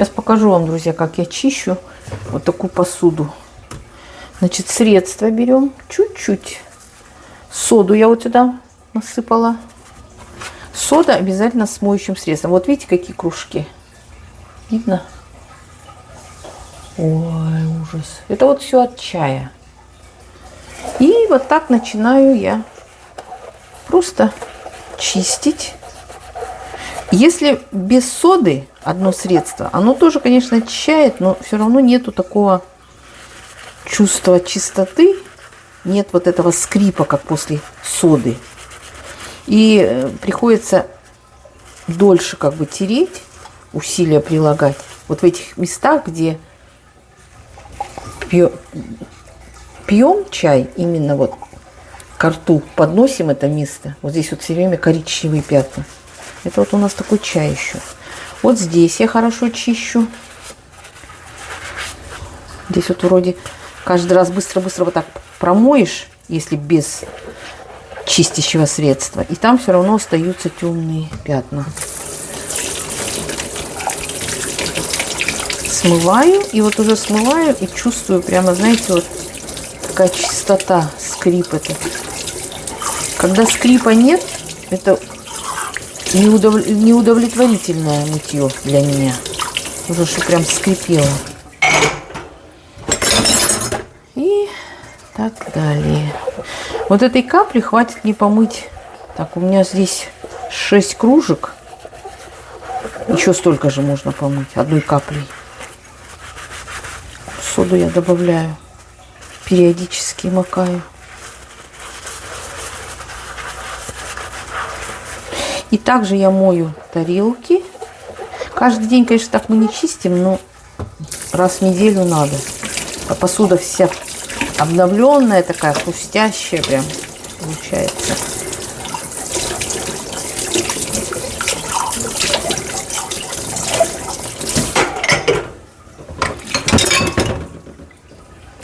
Сейчас покажу вам, друзья, как я чищу вот такую посуду. Значит, средство берем чуть-чуть. Соду я вот сюда насыпала. Сода обязательно с моющим средством. Вот видите, какие кружки? Видно? Ой, ужас. Это вот все от чая. И вот так начинаю я просто чистить. Если без соды одно средство, оно тоже, конечно, очищает, но все равно нету такого чувства чистоты, нет вот этого скрипа, как после соды. И приходится дольше как бы тереть, усилия прилагать. Вот в этих местах, где пьем чай, именно вот ко рту подносим это место, вот здесь вот все время коричневые пятна. Это вот у нас такой чай еще. Вот здесь я хорошо чищу. Здесь вот вроде каждый раз быстро-быстро вот так промоешь, если без чистящего средства. И там все равно остаются темные пятна. Смываю. И вот уже смываю и чувствую прямо, знаете, вот такая чистота, скрип этот. Когда скрипа нет, это неудовлетворительное мытье для меня. Уже что прям скрипело. И так далее. Вот этой капли хватит мне помыть. Так, у меня здесь 6 кружек. Еще столько же можно помыть одной каплей. Соду я добавляю. Периодически макаю. И также я мою тарелки. Каждый день, конечно, так мы не чистим, но раз в неделю надо. А посуда вся обновленная, такая хрустящая прям получается.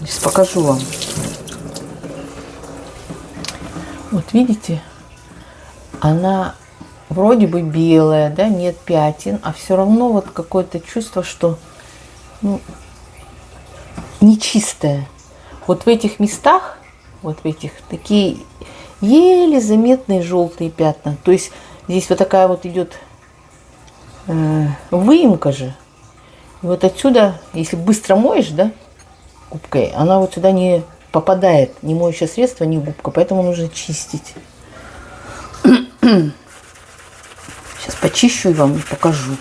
Сейчас покажу вам. Вот видите, она вроде бы белая, да, нет пятен, а все равно вот какое-то чувство, что нечистая. Вот в этих местах, вот в этих такие еле заметные желтые пятна. То есть здесь вот такая вот идет выемка же. И вот отсюда, если быстро моешь, да, губкой, она вот сюда не попадает, ни моющее средство, ни губка, поэтому нужно чистить. Сейчас почищу и вам покажу.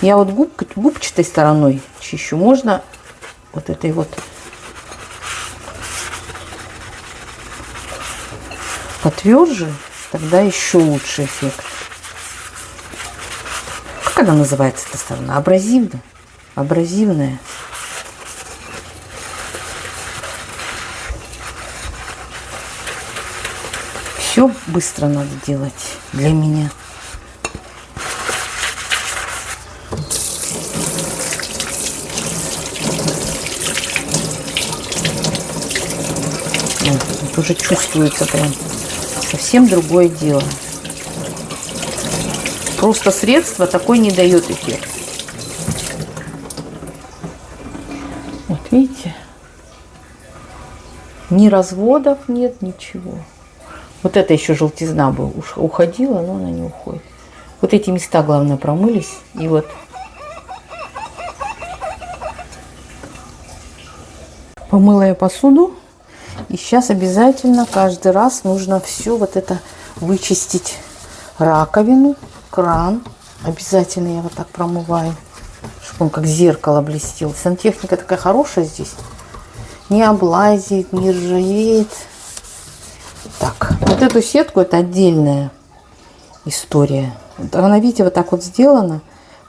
Я вот губчатой стороной чищу. Можно вот этой вот потверже, тогда еще лучше эффект. Как она называется, эта сторона? Абразивная. Абразивная. Все быстро надо делать для меня. Вот уже чувствуется прям совсем другое дело. Просто средство такой не дает эффект. Вот видите? Ни разводов нет, ничего. Вот это еще желтизна бы уходила, но она не уходит. Вот эти места, главное, промылись. И вот. Помыла я посуду. И сейчас обязательно каждый раз нужно все вот это вычистить. Раковину, кран. Обязательно я вот так промываю, чтобы он как зеркало блестел. Сантехника такая хорошая здесь. Не облазит, не ржавеет. Так, вот эту сетку, это отдельная история. Она, видите, вот так вот сделана.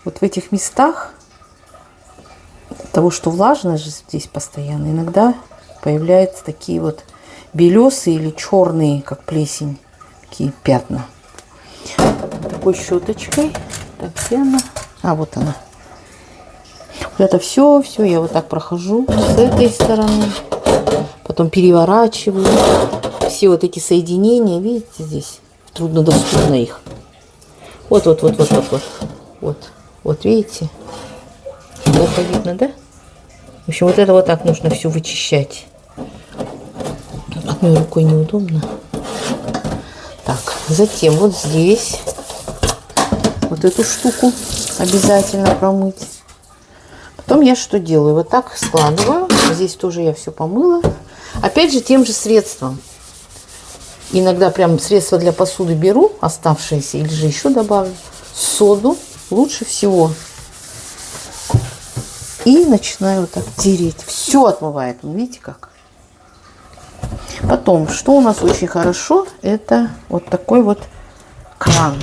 Вот в этих местах, того, что влажно же здесь постоянно, иногда появляются такие вот белесые или черные, как плесень, такие пятна. Такой щеточкой. Так, где она? А, вот она. Вот это все я вот так прохожу с этой стороны. Потом переворачиваю. Все вот эти соединения, видите, здесь труднодоступно их. Вот, вот, вот, вот, вот, вот. Вот, вот, видите? Плохо видно, да? В общем, вот это вот так нужно все вычищать. Одной рукой неудобно. Так, затем вот здесь вот эту штуку обязательно промыть. Потом я что делаю? Вот так складываю. Здесь тоже я все помыла. Опять же, тем же средством. Иногда прям средства для посуды беру, оставшиеся, или же еще добавлю. Соду лучше всего. И начинаю вот так тереть. Все отмывает. Видите как? Потом, что у нас очень хорошо, это вот такой вот кран.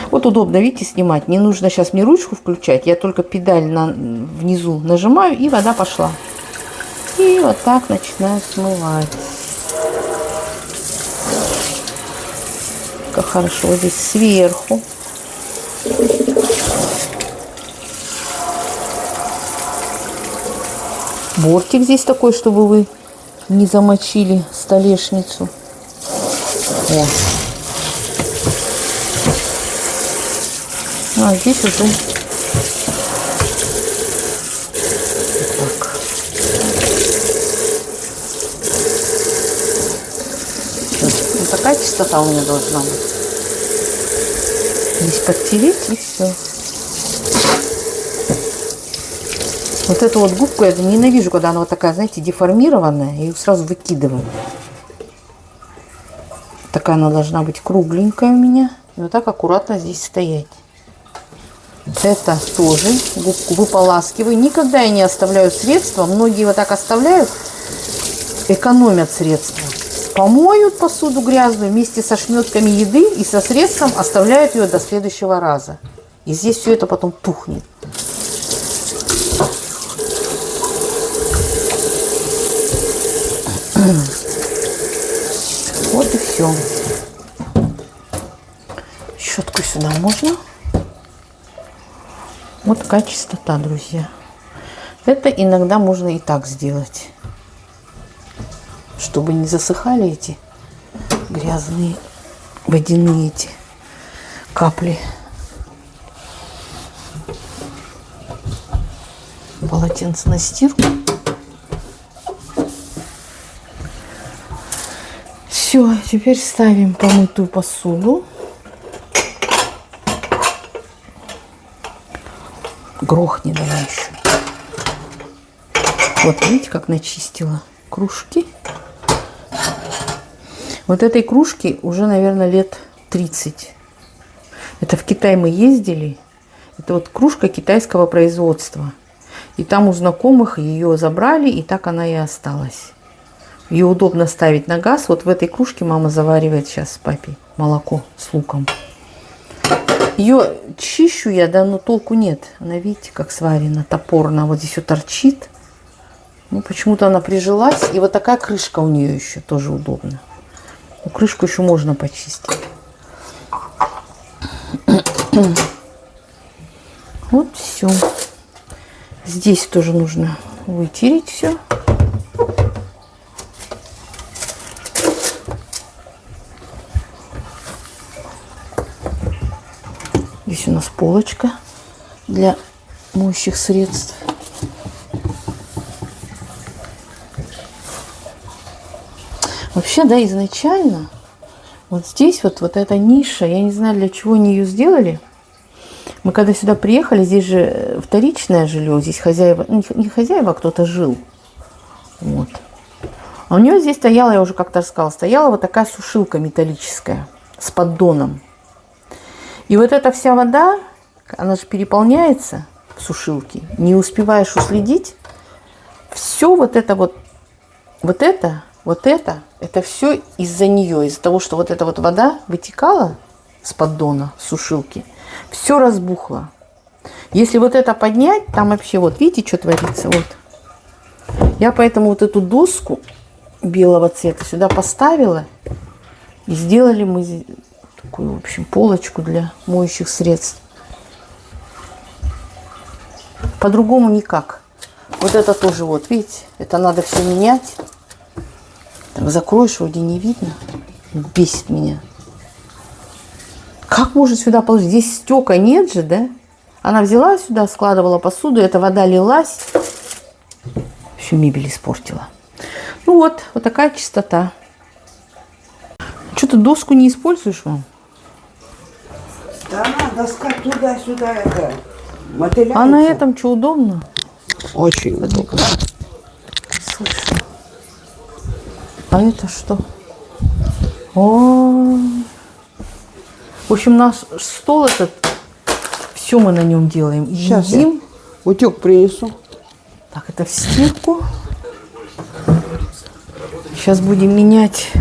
Вот удобно, видите, снимать. Не нужно сейчас мне ручку включать. Я только педаль внизу нажимаю, и вода пошла. И вот так начинаю смывать. Как хорошо. Вот здесь сверху. Бортик здесь такой, чтобы вы не замочили столешницу. О. А здесь уже так. Вот такая чистота у меня должна быть. Здесь подтереть и все. Вот эту вот губку я ненавижу, когда она вот такая, знаете, деформированная. Я ее сразу выкидываю. Такая она должна быть кругленькая у меня. И вот так аккуратно здесь стоять. Это тоже губку выполаскиваю. Никогда я не оставляю средства. Многие вот так оставляют, экономят средства. Помоют посуду грязную вместе со шметками еды и со средством оставляют ее до следующего раза. И здесь все это потом тухнет. Вот и все. Щетку сюда можно. Вот такая чистота, друзья. Это иногда можно и так сделать, чтобы не засыхали эти грязные водяные эти капли. Полотенце на стирку. Все, теперь ставим помытую посуду. Грохни давай еще. Вот видите, как начистила кружки. Вот этой кружке уже, наверное, лет 30. Это в Китай мы ездили. Это вот кружка китайского производства. И там у знакомых ее забрали, и так она и осталась. Ее удобно ставить на газ. Вот в этой кружке мама заваривает сейчас с папой молоко с луком. Ее чищу я, да, но толку нет. Она, видите, как сварена, топорно. Вот здесь все торчит. Ну, почему-то она прижилась. И вот такая крышка у нее еще тоже удобна. Ну, крышку еще можно почистить. Вот все. Здесь тоже нужно вытереть все. Здесь у нас полочка для моющих средств. Вообще, да, изначально вот здесь вот эта ниша, я не знаю, для чего они ее сделали. Мы когда сюда приехали, здесь же вторичное жилье, здесь хозяева, не хозяева, а кто-то жил. Вот. А у нее здесь стояла, я уже как-то рассказала, стояла вот такая сушилка металлическая с поддоном. И вот эта вся вода, она же переполняется в сушилке, не успеваешь уследить. Все вот это, это все из-за нее, из-за того, что вот эта вот вода вытекала с поддона в сушилке, все разбухло. Если вот это поднять, там вообще, вот видите, что творится, вот. Я поэтому вот эту доску белого цвета сюда поставила, и сделали мы такую, в общем, полочку для моющих средств. По-другому никак. Вот это тоже, вот, видите, это надо все менять. Так, закроешь, вроде не видно. Бесит меня. Как может сюда положить? Здесь стека нет же, да? Она взяла сюда, складывала посуду, эта вода лилась. Всю мебель испортила. Ну вот, вот такая чистота. Что ты доску не используешь, мам? Да она доска туда-сюда, это, мотыляется. А на этом что, удобно? Очень удобно. Слышу. А это что? О, в общем, наш стол этот, все мы на нем делаем. И Сейчас я едим. утюг принесу. Так, это в стирку. Сейчас будем менять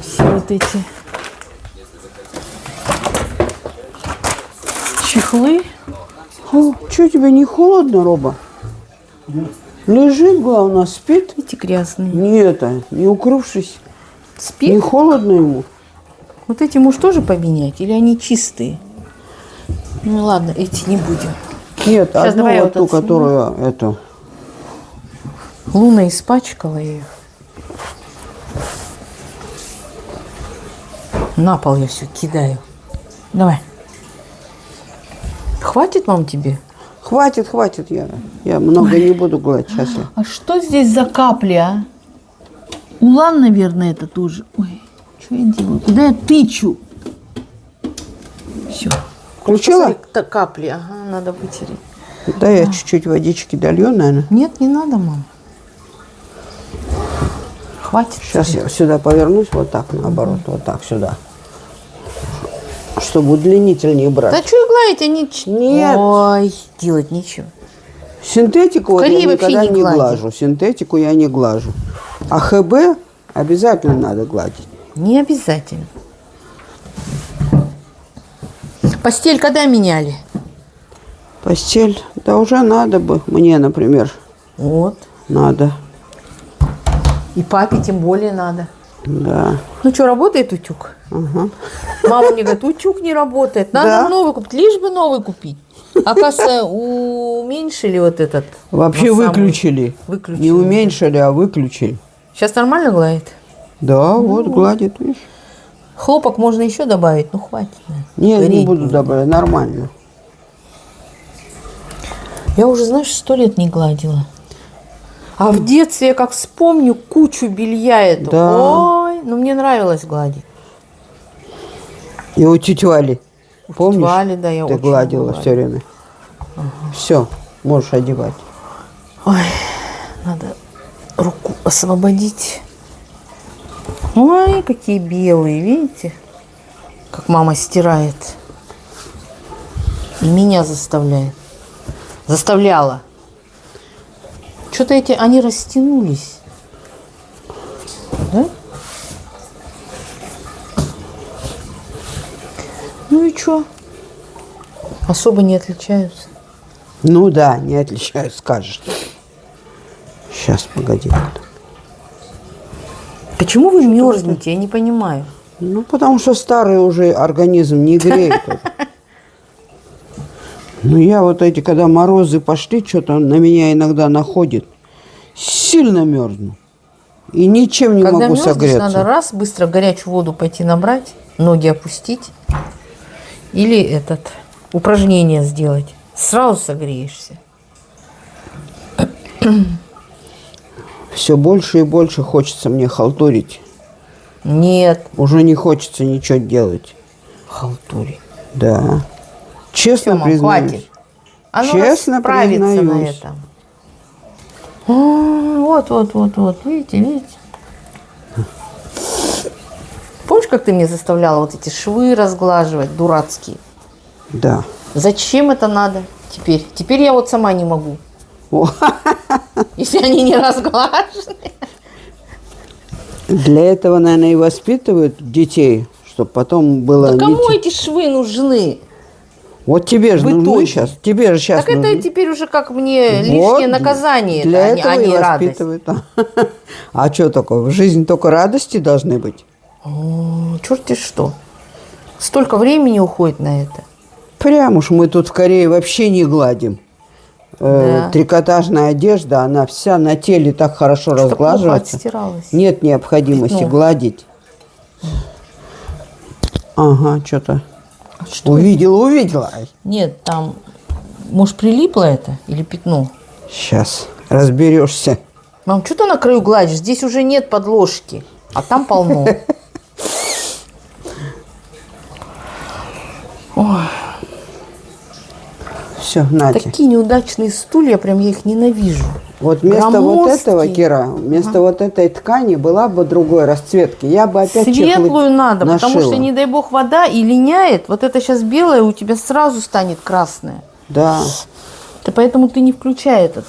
все вот эти чехлы. Что, тебе не холодно, Роба? Лежит, главное, спит. Эти грязные. Не укрывшись. Не Спит? холодно ему. Вот эти муж тоже поменять? Или они чистые? Ну ладно, эти не будем. Нет, Сейчас одну давай вот вот ту, которую эту. Луна испачкала ее. На пол я все кидаю. Давай. Хватит, мам, тебе? Хватит, я много не буду гладить. Сейчас я. А что здесь за капли, а? Улан, наверное, это тоже. Ой, что я делаю? Куда я тычу? Все. Включила? Капли, ага, надо вытереть. Да, я чуть-чуть водички долью, наверное. Нет, не надо, мам. Хватит. Сейчас тебе. я сюда повернусь, вот так, наоборот, вот так сюда. Чтобы удлинительнее брать. Да что и гладить, они... Нет. Ой, делать нечего. Синтетику вот я Корее вообще никогда не не гладит. глажу. Синтетику я не глажу. А ХБ обязательно надо гладить. Не обязательно. Постель когда меняли? Постель, да уже надо бы. Мне, например, Вот. надо. И папе тем более надо. Да. Ну что, работает утюг? Ага. Мама мне говорит, утюг не работает. Надо Да. новый купить, лишь бы новый купить. Оказывается, уменьшили вот этот. Вообще на самый- выключили. Выключили. Не уменьшили, а выключили. Сейчас нормально гладит? Да, вот гладит, видишь. Хлопок можно еще добавить, ну хватит. Нет, не Гореть буду будет. добавлять, нормально. Я уже, знаешь, 100 лет не гладила. А в детстве я как вспомню кучу белья эту. Да. Ой, ну мне нравилось гладить. И у тети Вали. Помнишь? Вали, да, я ты очень гладила люблю все время. Все, можешь одевать. Ой, надо руку освободить. Ой, какие белые, видите? Как мама стирает. И меня заставляет. Заставляла. Что-то эти, они растянулись. Да? Ну и что? Особо не отличаются. Ну да, не отличаюсь, скажешь. Сейчас, погоди. Почему вы мерзнете? Я не понимаю. Ну, потому что старый уже организм не греет уже. Ну, я вот эти, когда морозы пошли, что-то на меня иногда находит. Сильно мерзну. И ничем не Когда могу мерзнешь, согреться. надо раз быстро горячую воду пойти набрать, ноги опустить. Или упражнение сделать. Сразу согреешься. Все больше и больше хочется мне халтурить. Нет. Уже не хочется ничего делать. Халтури. Да. Честно Всё, мам, признаюсь. хватит. Оно Честно справится на признаюсь. этом. Вот. Видите? Помнишь, как ты мне заставляла вот эти швы разглаживать, дурацкие? Да. Зачем это надо теперь? Теперь я вот сама не могу. О, Если они не разглажены. для этого, наверное, и воспитывают детей, чтобы потом было... Да кому не- эти швы нужны? Вот тебе же в нужны итоге? сейчас. Тебе же сейчас Так это теперь уже как мне лишнее наказание, для это, этого а и не радость. воспитывают. А что такое? В жизни только радости должны быть. Черт-те что. Столько времени уходит на это. Прям уж мы тут в Корее вообще не гладим. Да. Трикотажная одежда, она вся на теле так хорошо Что-то плохо разглаживается. отстиралось. Нет необходимости Пятно. гладить. Ага, что-то. Что? Увидела. Нет, там, может, прилипло это или пятно? Сейчас разберешься. Мам, что ты на краю гладишь? Здесь уже нет подложки, а там полно. Ой, Все, Натя. такие неудачные стулья, прям я их ненавижу. Вот вместо вот Громоздкие. этого, Кира, вместо вот этой ткани была бы другой расцветки. Я бы опять чехлы Светлую надо, потому нашила. что, не дай бог, вода и линяет. Вот это сейчас белое, у тебя сразу станет красное. Да. Да поэтому ты не включай этот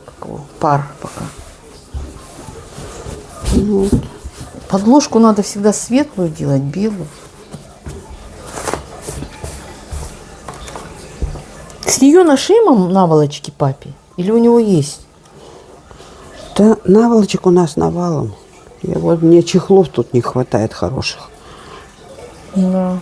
как его, пар пока. Подложку надо всегда светлую делать, белую. С нее нашьем наволочки папе? Или у него есть? Да, наволочек у нас навалом. И вот мне чехлов тут не хватает хороших. Да.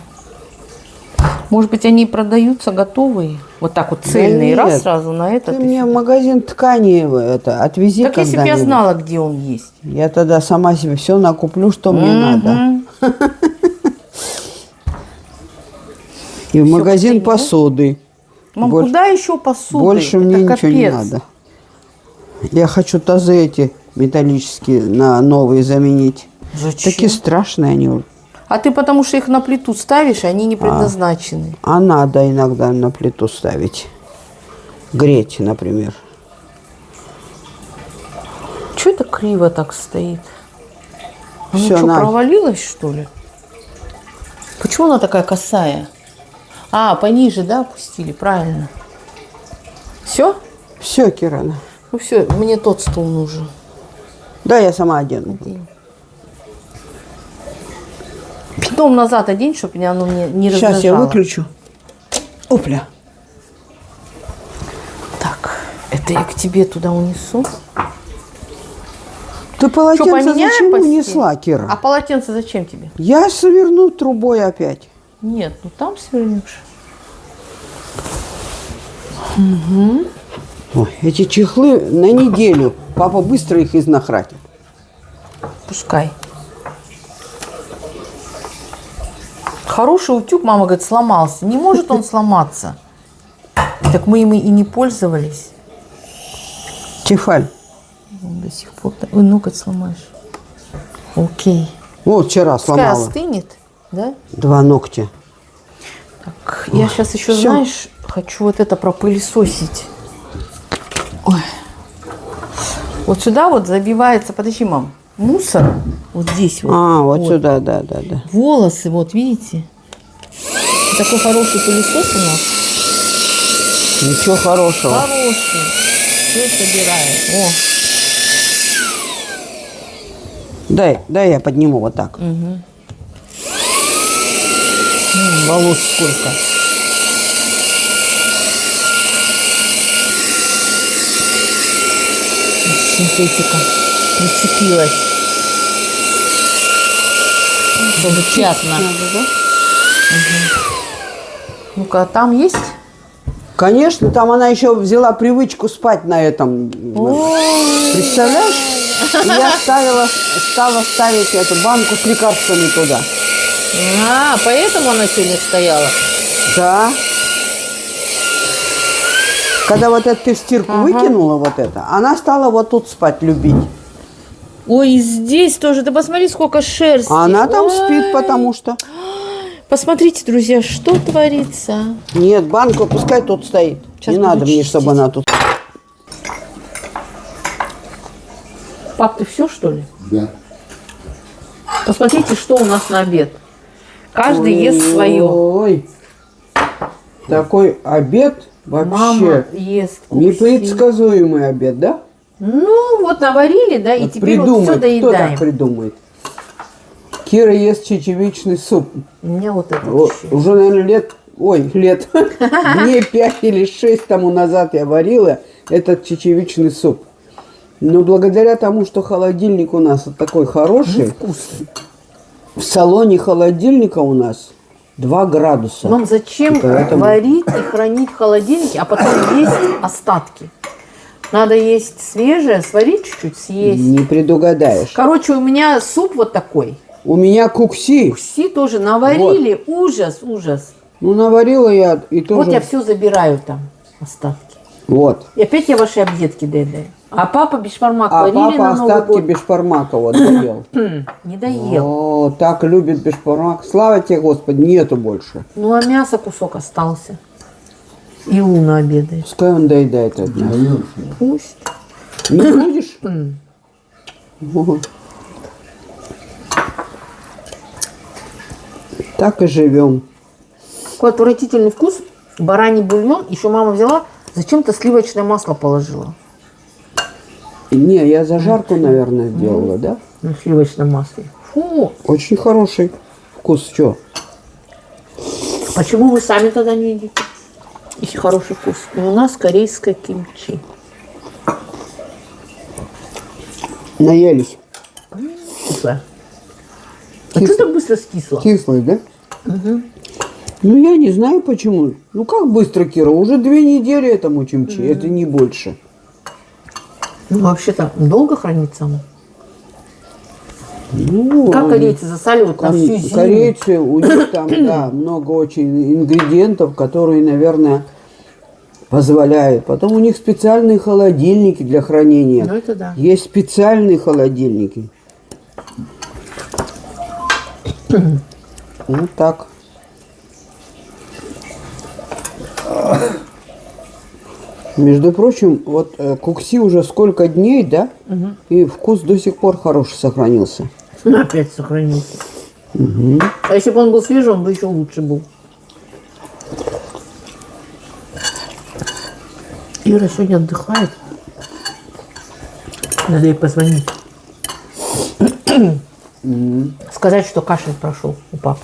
Может быть, они продаются готовые? Вот так вот цельные, Да раз нет. сразу на это. Ты мне в магазин ткани это отвези Так если бы я когда-нибудь. знала, где он есть. Я тогда сама себе все накуплю, что мне надо. И в магазин купили, да? посуды. Мам, Больше- куда еще посуды? Больше Это мне ничего не капец. надо. Я хочу тазы эти металлические на новые заменить. Зачем? Такие страшные они. А ты потому что их на плиту ставишь, и они не предназначены. А надо иногда на плиту ставить. Греть, например. Чего это криво так стоит? Она Всё, что, Надь. провалилась, что ли? Почему она такая косая? А, пониже, да, опустили, правильно. Все? Все, Кирана. Ну все, мне тот стул нужен. Да, я сама одену. Потом назад одень, чтобы оно мне не Сейчас я раздражало. выключу. Опля. Так, это я к тебе туда унесу. Ты полотенце Что, поменяем зачем постель? унесла, Кира? А полотенце зачем тебе? Я сверну трубой опять. Нет, ну там свернешь. Ой, эти чехлы на неделю. Папа быстро их изнахратит. Пускай. Хороший утюг, мама говорит, сломался. Не может он сломаться. Так мы им и не пользовались. Тефаль. Он до сих пор. Ой, ноготь сломаешь. Окей. Вот вчера Пускай сломала. остынет, да? 2 ногтя. Так, я сейчас еще, всё. знаешь, хочу вот это пропылесосить. Ой. Вот сюда вот забивается, подожди, мам, мусор. Вот здесь вот. А, вот сюда, да. Волосы, вот видите? Такой хороший пылесос у нас. Ничего хорошего. Хороший. Все собирает. Дай я подниму вот так. Волос сколько. Синтетика прицепилась. Чтобы пятна. Ну-ка, а там есть? Конечно, там она еще взяла привычку спать на этом. Представляешь? И я стала ставить эту банку с лекарствами туда. А, поэтому она сегодня стояла. Да. Когда вот это ты в стирку выкинула вот это, она стала вот тут спать любить. Ой, и здесь тоже. Ты посмотри, сколько шерсти. А она там Ой. спит, потому что... Посмотрите, друзья, что творится. Нет, банку пускай тут стоит. Сейчас Не буду надо мне, чистить. чтобы она тут... Пап, ты все, что ли? Да. Посмотрите, что у нас на обед. Каждый ест свое. Ой, такой обед вообще Мама ест кукси. непредсказуемый обед, да? Ну, вот наварили, да, и Вот теперь вот все кто так доедаем. придумает? Кира ест чечевичный суп. У меня вот это еще. Уже, наверное, дней 5 или 6 тому назад я варила этот чечевичный суп. Но благодаря тому, что холодильник у нас вот такой хороший, Вкусно. в салоне холодильника у нас 2 градуса. Мам, зачем Поэтому- варить и хранить в холодильнике, а потом есть остатки? Надо есть свежее, сварить чуть-чуть, съесть. Не предугадаешь. Короче, у меня суп вот такой. У меня кукси. Все тоже наварили. Ужас, ужас. Ну, наварила я и тоже... Вот я все забираю там, остатки. Вот. И опять я ваши объедки доедаю. А папа бешбармак А варили папа на Новый остатки год. бешбармака вот доел. Не доел. О, так любит бешбармак. Слава тебе, Господи, нету больше. Ну, а мясо кусок остался. И Луна обедает. Пускай он доедает от нас. Пусть. Не будешь? Вот. Так и живем. Какой отвратительный вкус. Бараний бульон. Еще мама взяла, зачем-то сливочное масло положила. Не, я зажарку, наверное, сделала, да? На сливочном масле. Фу. Очень хороший вкус. Что? Почему вы сами тогда не едите? Если хороший вкус. И у нас корейское кимчи. Наелись. Кислое. А что так быстро скисло? Кислый, да? Ну, я не знаю почему. Ну, как быстро, Кира? Уже 2 недели этому кимчи. Это не больше. Ну, вообще-то долго хранится оно. Ну, Как корейцы засаливают на всю зиму. корейцы, у них там, да, много очень ингредиентов, которые, наверное, позволяют. Потом у них специальные холодильники для хранения. Ну, это да. Есть специальные холодильники. Ну, так. Между прочим, вот кукси уже сколько дней, да? И вкус до сих пор хороший сохранился. Опять сохранился. А если бы он был свежий, он бы еще лучше был. Ира сегодня отдыхает. Надо ей позвонить. Сказать, что кашель прошел у папы.